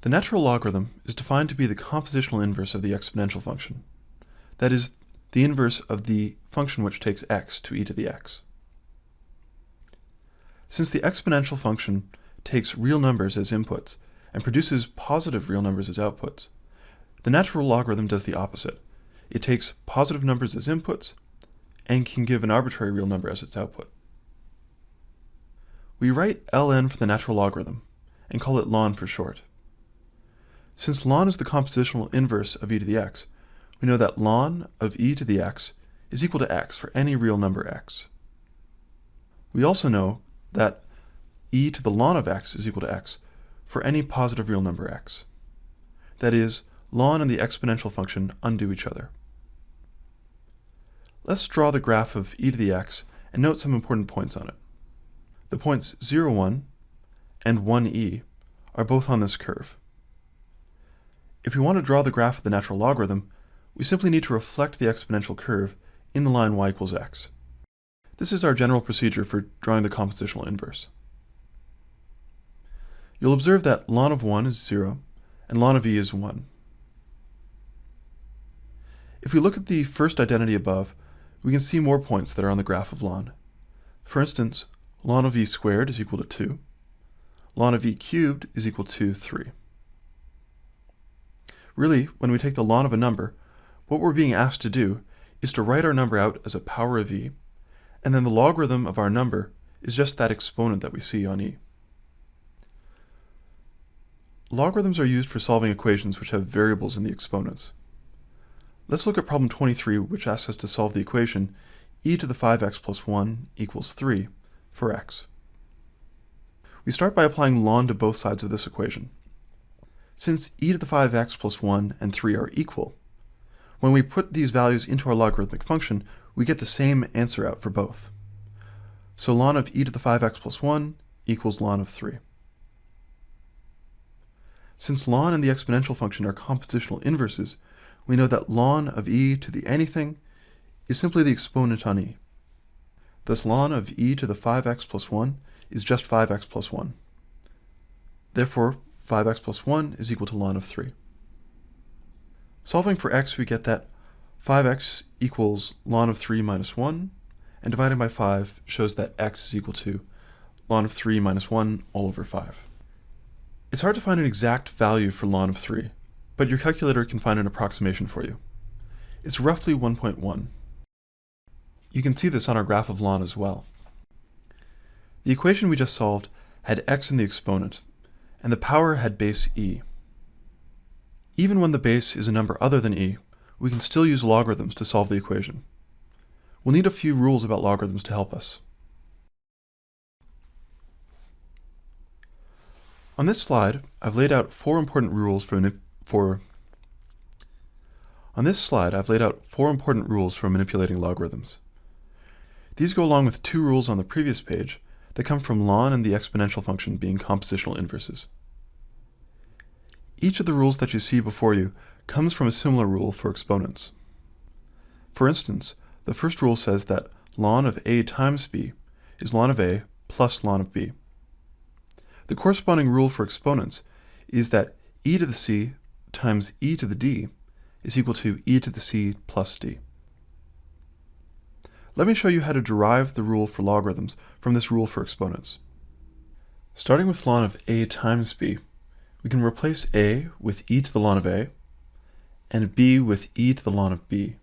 The natural logarithm is defined to be the compositional inverse of the exponential function. That is, the inverse of the function which takes x to e to the x. Since the exponential function takes real numbers as inputs and produces positive real numbers as outputs, the natural logarithm does the opposite. It takes positive numbers as inputs and can give an arbitrary real number as its output. We write ln for the natural logarithm and call it ln for short. Since ln is the compositional inverse of e to the x, we know that ln of e to the x is equal to x for any real number x. We also know that e to the ln of x is equal to x for any positive real number x. That is, ln and the exponential function undo each other. Let's draw the graph of e to the x and note some important points on it. The points 0, 1 and 1e are both on this curve. If we want to draw the graph of the natural logarithm, we simply need to reflect the exponential curve in the line y equals x. This is our general procedure for drawing the compositional inverse. You'll observe that ln of 1 is 0 and ln of e is 1. If we look at the first identity above, we can see more points that are on the graph of ln. For instance, ln of e squared is equal to 2. Ln of e cubed is equal to 3. Really, when we take the ln of a number, what we're being asked to do is to write our number out as a power of e, and then the logarithm of our number is just that exponent that we see on e. Logarithms are used for solving equations which have variables in the exponents. Let's look at problem 23, which asks us to solve the equation e to the 5x plus 1 equals 3 for x. We start by applying ln to both sides of this equation. Since e to the 5x plus 1 and 3 are equal, when we put these values into our logarithmic function, we get the same answer out for both. So ln of e to the 5x plus 1 equals ln of 3. Since ln and the exponential function are compositional inverses, we know that ln of e to the anything is simply the exponent on e. Thus ln of e to the 5x plus 1 is just 5x plus 1. Therefore, 5x plus 1 is equal to ln of 3. Solving for x, we get that 5x equals ln of 3 minus 1, and dividing by 5 shows that x is equal to ln of 3 minus 1 all over 5. It's hard to find an exact value for ln of 3, but your calculator can find an approximation for you. It's roughly 1.1. You can see this on our graph of ln as well. The equation we just solved had x in the exponent, and the power had base e. Even when the base is a number other than e, we can still use logarithms to solve the equation. We'll need a few rules about logarithms to help us. On this slide, I've laid out four important rules for manipulating logarithms. These go along with two rules on the previous page that come from ln and the exponential function being compositional inverses. Each of the rules that you see before you comes from a similar rule for exponents. For instance, the first rule says that ln of a times b is ln of a plus ln of b. The corresponding rule for exponents is that e to the c times e to the d is equal to e to the c plus d. Let me show you how to derive the rule for logarithms from this rule for exponents. Starting with ln of a times b, we can replace a with e to the ln of a, and b with e to the ln of b.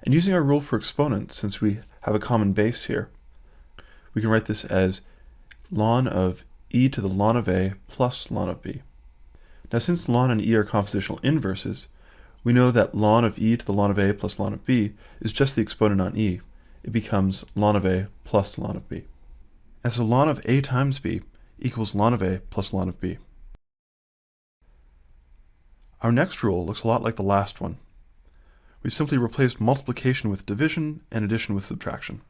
And using our rule for exponents, since we have a common base here, we can write this as ln of e to the ln of a plus ln of b. Now since ln and e are compositional inverses, we know that ln of e to the ln of a plus ln of b is just the exponent on e. It becomes ln of a plus ln of b. And so ln of a times b equals ln of a plus ln of b. Our next rule looks a lot like the last one. We simply replaced multiplication with division and addition with subtraction.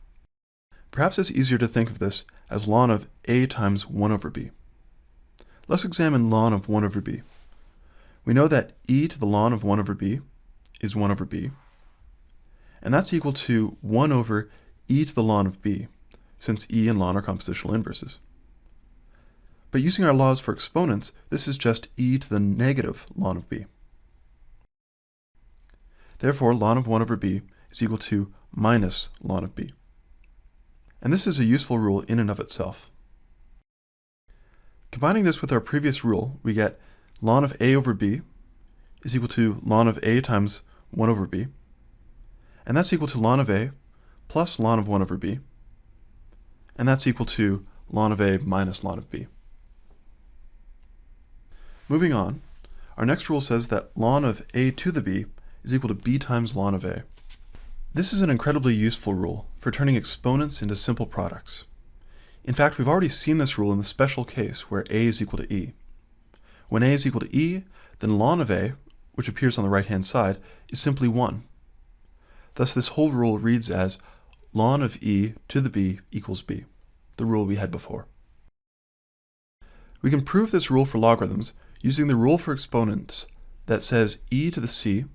Perhaps it's easier to think of this as ln of a times 1 over b. Let's examine ln of 1 over b. We know that e to the ln of 1 over b is 1 over b, and that's equal to 1 over e to the ln of b, since e and ln are compositional inverses. But using our laws for exponents, this is just e to the negative ln of b. Therefore, ln of 1 over b is equal to minus ln of b. And this is a useful rule in and of itself. Combining this with our previous rule, we get ln of a over b is equal to ln of a times 1 over b. And that's equal to ln of a plus ln of 1 over b. And that's equal to ln of a minus ln of b. Moving on, our next rule says that ln of a to the b is equal to b times ln of a. This is an incredibly useful rule for turning exponents into simple products. In fact, we've already seen this rule in the special case where a is equal to e. When a is equal to e, then ln of a, which appears on the right-hand side, is simply 1. Thus, this whole rule reads as ln of e to the b equals b, the rule we had before. We can prove this rule for logarithms using the rule for exponents that says e to the c,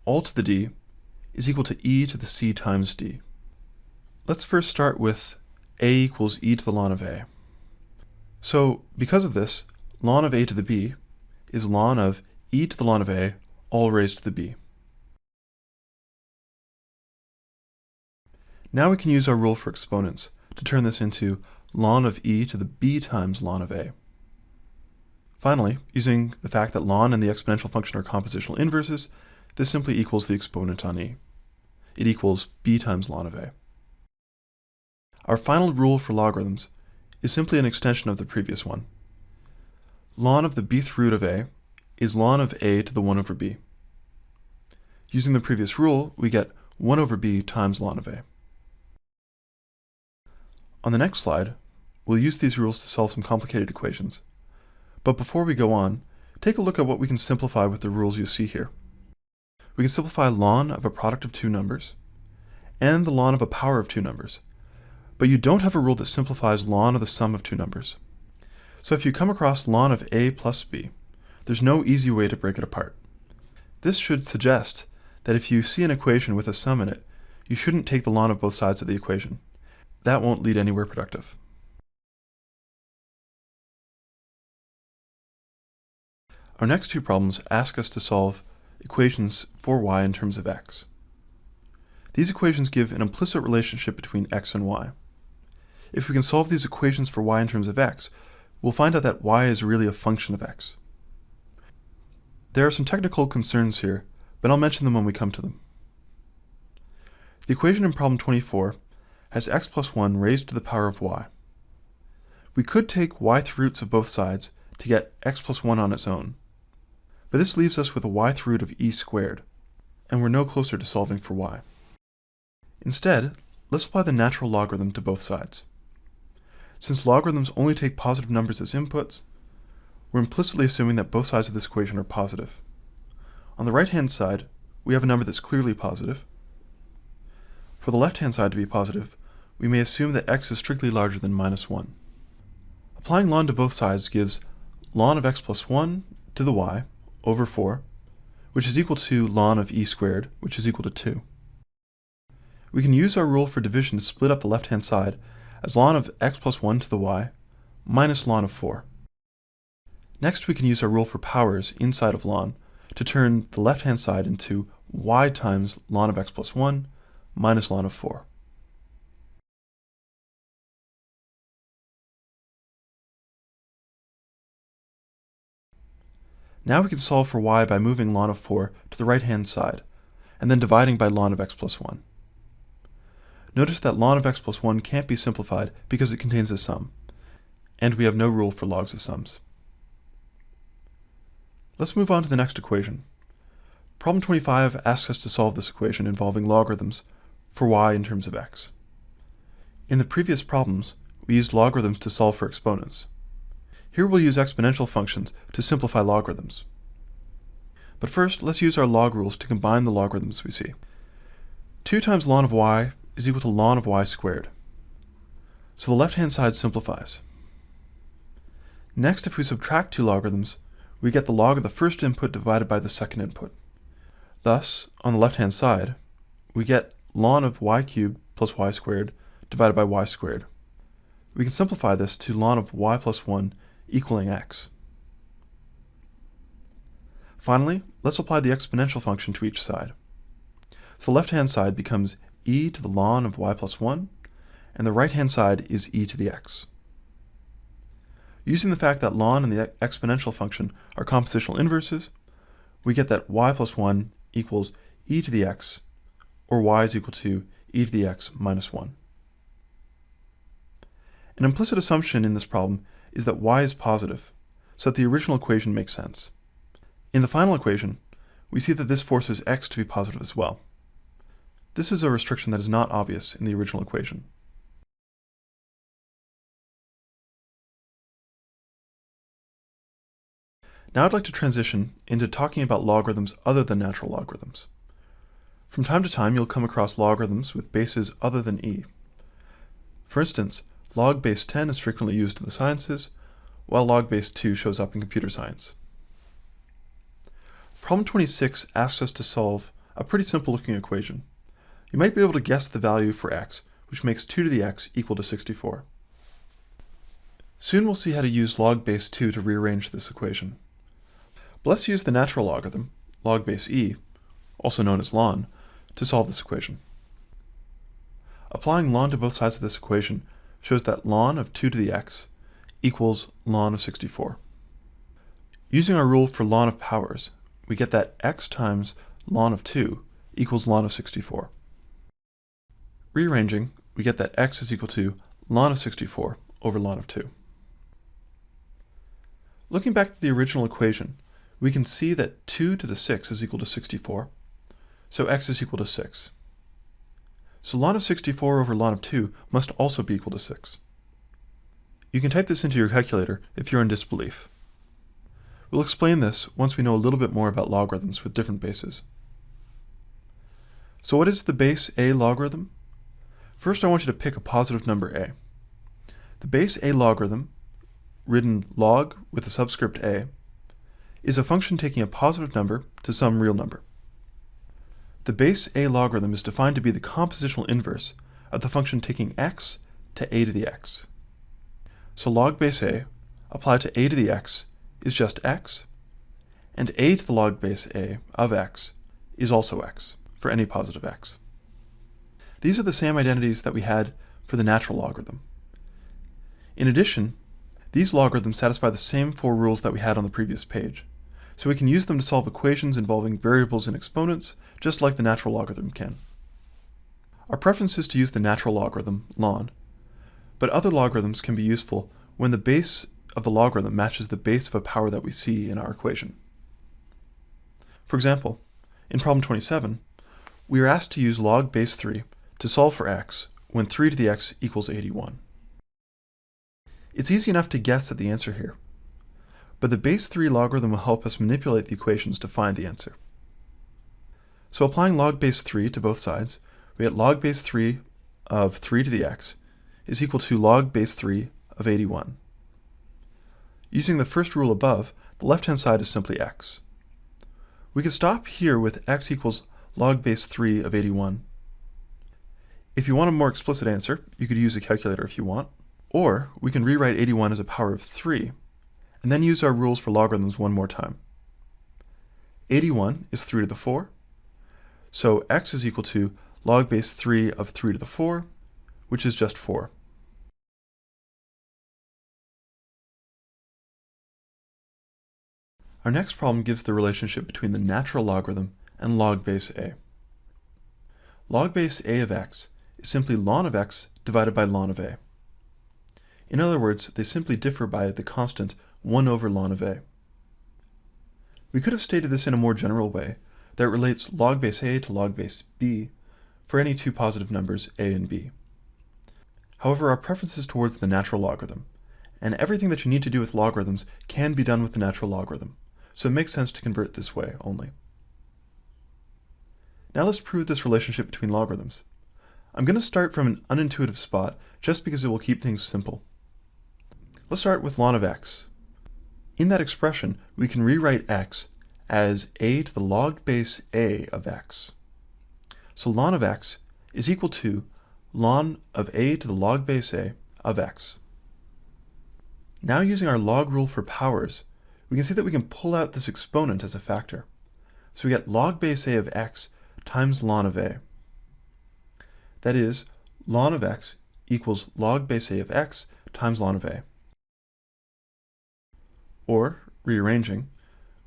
all to the d, is equal to e to the c times d. Let's first start with a equals e to the ln of a. So, because of this, ln of a to the b is ln of e to the ln of a, all raised to the b. Now we can use our rule for exponents to turn this into ln of e to the b times ln of a. Finally, using the fact that ln and the exponential function are compositional inverses, this simply equals the exponent on e. It equals b times ln of a. Our final rule for logarithms is simply an extension of the previous one. Ln of the bth root of a is ln of a to the 1 over b. Using the previous rule, we get 1 over b times ln of a. On the next slide, we'll use these rules to solve some complicated equations. But before we go on, take a look at what we can simplify with the rules you see here. We can simplify ln of a product of two numbers, and the ln of a power of two numbers. But you don't have a rule that simplifies ln of the sum of two numbers. So if you come across ln of a plus b, there's no easy way to break it apart. This should suggest that if you see an equation with a sum in it, you shouldn't take the ln of both sides of the equation. That won't lead anywhere productive. Our next two problems ask us to solve equations for y in terms of x. These equations give an implicit relationship between x and y. If we can solve these equations for y in terms of x, we'll find out that y is really a function of x. There are some technical concerns here, but I'll mention them when we come to them. The equation in problem 24 has x plus 1 raised to the power of y. We could take yth roots of both sides to get x plus 1 on its own, but this leaves us with a yth root of e squared, and we're no closer to solving for y. Instead, let's apply the natural logarithm to both sides. Since logarithms only take positive numbers as inputs, we're implicitly assuming that both sides of this equation are positive. On the right-hand side, we have a number that's clearly positive. For the left-hand side to be positive, we may assume that x is strictly larger than minus 1. Applying ln to both sides gives ln of x plus 1 to the y over 4, which is equal to ln of e squared, which is equal to 2. We can use our rule for division to split up the left-hand side as ln of x plus 1 to the y minus ln of 4. Next, we can use our rule for powers inside of ln to turn the left-hand side into y times ln of x plus 1 minus ln of 4. Now we can solve for y by moving ln of 4 to the right-hand side, and then dividing by ln of x plus 1. Notice that ln of x plus 1 can't be simplified because it contains a sum, and we have no rule for logs of sums. Let's move on to the next equation. Problem 25 asks us to solve this equation involving logarithms for y in terms of x. In the previous problems, we used logarithms to solve for exponents. Here we'll use exponential functions to simplify logarithms. But first, let's use our log rules to combine the logarithms we see. 2 times ln of y is equal to ln of y squared. So the left-hand side simplifies. Next, if we subtract two logarithms, we get the log of the first input divided by the second input. Thus, on the left-hand side, we get ln of y cubed plus y squared divided by y squared. We can simplify this to ln of y plus 1 equaling x. Finally, let's apply the exponential function to each side. So the left-hand side becomes e to the ln of y plus 1, and the right-hand side is e to the x. Using the fact that ln and the exponential function are compositional inverses, we get that y plus 1 equals e to the x, or y is equal to e to the x minus 1. An implicit assumption in this problem is that y is positive, so that the original equation makes sense. In the final equation, we see that this forces x to be positive as well. This is a restriction that is not obvious in the original equation. Now I'd like to transition into talking about logarithms other than natural logarithms. From time to time, you'll come across logarithms with bases other than e. For instance, log base 10 is frequently used in the sciences, while log base 2 shows up in computer science. Problem 26 asks us to solve a pretty simple looking equation. You might be able to guess the value for x, which makes 2 to the x equal to 64. Soon we'll see how to use log base 2 to rearrange this equation. But let's use the natural logarithm, log base e, also known as ln, to solve this equation. Applying ln to both sides of this equation shows that ln of 2 to the x equals ln of 64. Using our rule for ln of powers, we get that x times ln of 2 equals ln of 64. Rearranging, we get that x is equal to ln of 64 over ln of 2. Looking back at the original equation, we can see that 2 to the 6 is equal to 64, so x is equal to 6. So ln of 64 over ln of 2 must also be equal to 6. You can type this into your calculator if you're in disbelief. We'll explain this once we know a little bit more about logarithms with different bases. So what is the base a logarithm? First I want you to pick a positive number a. The base a logarithm, written log with the subscript a, is a function taking a positive number to some real number. The base a logarithm is defined to be the compositional inverse of the function taking x to a to the x. So log base a applied to a to the x is just x, and a to the log base a of x is also x, for any positive x. These are the same identities that we had for the natural logarithm. In addition, these logarithms satisfy the same 4 rules that we had on the previous page, so we can use them to solve equations involving variables and exponents, just like the natural logarithm can. Our preference is to use the natural logarithm, ln, but other logarithms can be useful when the base of the logarithm matches the base of a power that we see in our equation. For example, in problem 27, we are asked to use log base 3 to solve for x when 3 to the x equals 81. It's easy enough to guess at the answer here, but the base 3 logarithm will help us manipulate the equations to find the answer. So applying log base 3 to both sides, we get log base 3 of 3 to the x is equal to log base 3 of 81. Using the first rule above, the left-hand side is simply x. We could stop here with x equals log base 3 of 81. If you want a more explicit answer, you could use a calculator if you want, or we can rewrite 81 as a power of 3, and then use our rules for logarithms one more time. 81 is 3 to the 4, so x is equal to log base 3 of 3 to the 4, which is just 4. Our next problem gives the relationship between the natural logarithm and log base a. Log base a of x is simply ln of x divided by ln of a. In other words, they simply differ by the constant 1 over ln of a. We could have stated this in a more general way, that relates log base a to log base b for any 2 positive numbers a and b. However, our preference is towards the natural logarithm, and everything that you need to do with logarithms can be done with the natural logarithm, so it makes sense to convert this way only. Now let's prove this relationship between logarithms. I'm going to start from an unintuitive spot just because it will keep things simple. Let's start with ln of x. In that expression, we can rewrite x as a to the log base a of x. So ln of x is equal to ln of a to the log base a of x. Now using our log rule for powers, we can see that we can pull out this exponent as a factor. So we get log base a of x times ln of a. That is, ln of x equals log base a of x times ln of a. Or, rearranging,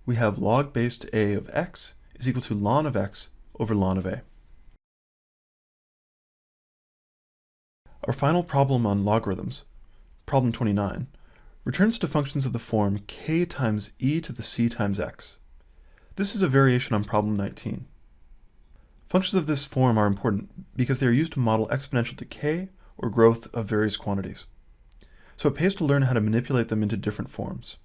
we have log base a of x is equal to ln of x over ln of a. Our final problem on logarithms, problem 29, returns to functions of the form k times e to the c times x. This is a variation on problem 19. Functions of this form are important because they are used to model exponential decay or growth of various quantities. So it pays to learn how to manipulate them into different forms.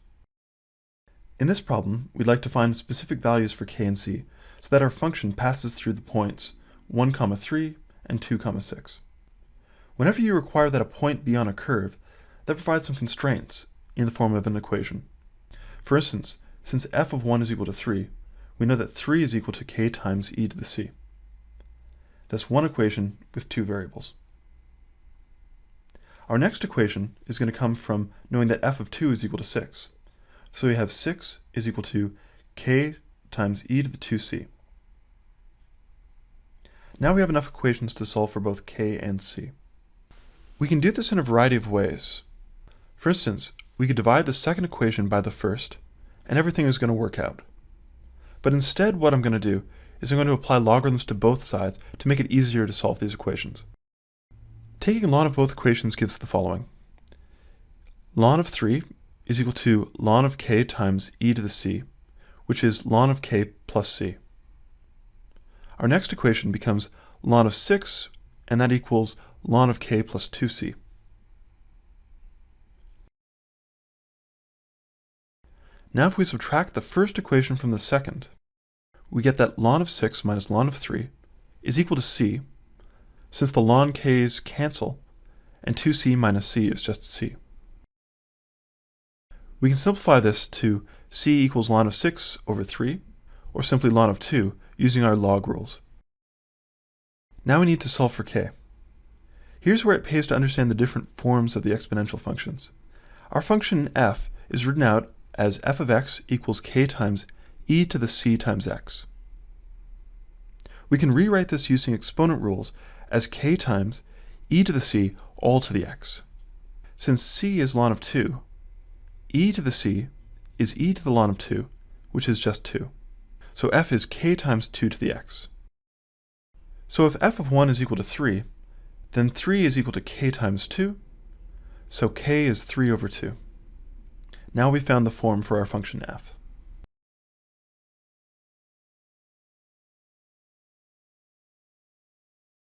In this problem, we'd like to find specific values for k and c so that our function passes through the points 1, 3 and 2, 6. Whenever you require that a point be on a curve, that provides some constraints in the form of an equation. For instance, since f of 1 is equal to 3, we know that 3 is equal to k times e to the c. That's one equation with two variables. Our next equation is going to come from knowing that f of 2 is equal to 6. So we have 6 is equal to k times e to the 2c. Now we have enough equations to solve for both k and c. We can do this in a variety of ways. For instance, we could divide the second equation by the first, and everything is going to work out. But instead, what I'm going to do is I'm going to apply logarithms to both sides to make it easier to solve these equations. Taking ln of both equations gives the following. Ln of 3 is equal to ln of k times e to the c, which is ln of k plus c. Our next equation becomes ln of 6, and that equals ln of k plus 2c. Now if we subtract the first equation from the second, we get that ln of 6 minus ln of 3 is equal to c, since the ln k's cancel, and 2c minus c is just c. We can simplify this to c equals ln of 6 over 3, or simply ln of 2, using our log rules. Now we need to solve for k. Here's where it pays to understand the different forms of the exponential functions. Our function f is written out as f of x equals k times e to the c times x. We can rewrite this using exponent rules as k times e to the c all to the x. Since c is ln of 2, e to the c is e to the ln of 2, which is just 2. So f is k times 2 to the x. So if f of 1 is equal to 3, then 3 is equal to k times 2, so k is 3 over 2. Now we found the form for our function f.